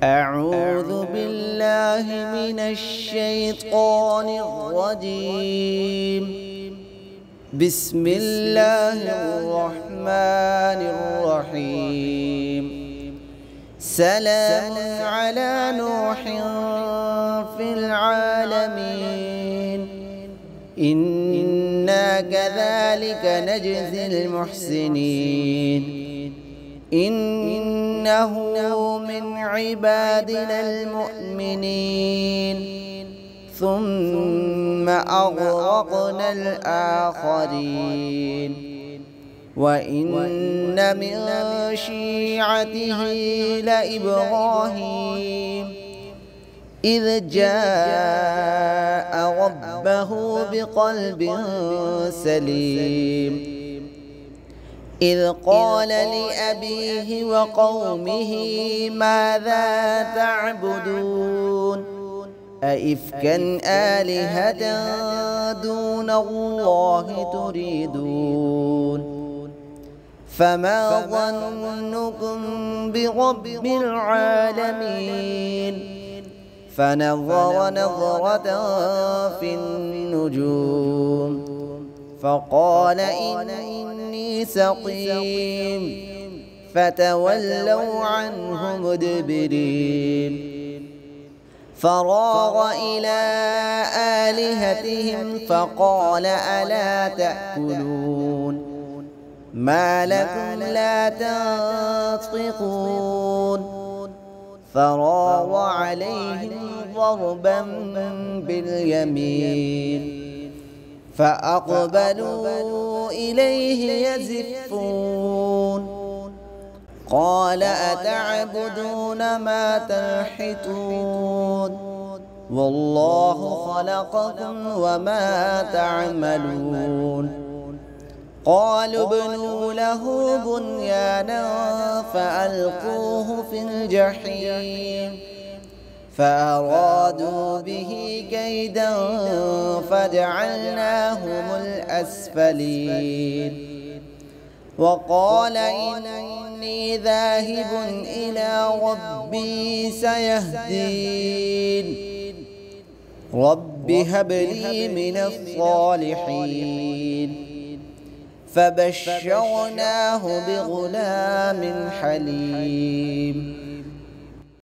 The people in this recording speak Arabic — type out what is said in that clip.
أعوذ بالله من الشيطان الرجيم. بسم الله الرحمن الرحيم. سلام على نوح في العالمين إنا كذلك نجزي المحسنين إنه من عبادنا المؤمنين ثم أغرقنا الآخرين وإن من شيعته لإبراهيم إذ جاء ربه بقلب سليم إذ قال لأبيه وقومه ماذا تعبدون أئفكا آلهة دون الله تريدون فما ظنكم برب العالمين فنظر نظرة في النجوم فقال إني سقيم فتولوا عنه مدبرين فراغ إلى آلهتهم فقال ألا تأكلون ما لكم لا تنطقون فراغ عليهم ضربا باليمين فأقبلوا إليه يزفون قال أتعبدون ما تنحتون والله خلقكم وما تعملون قالوا ابنوا له بنيانا فألقوه في الجحيم فأرادوا به كيدا فجعلناهم الأسفلين وقال إني ذاهب إلى ربي سيهدين رب هب لي من الصالحين فبشرناه بغلام حليم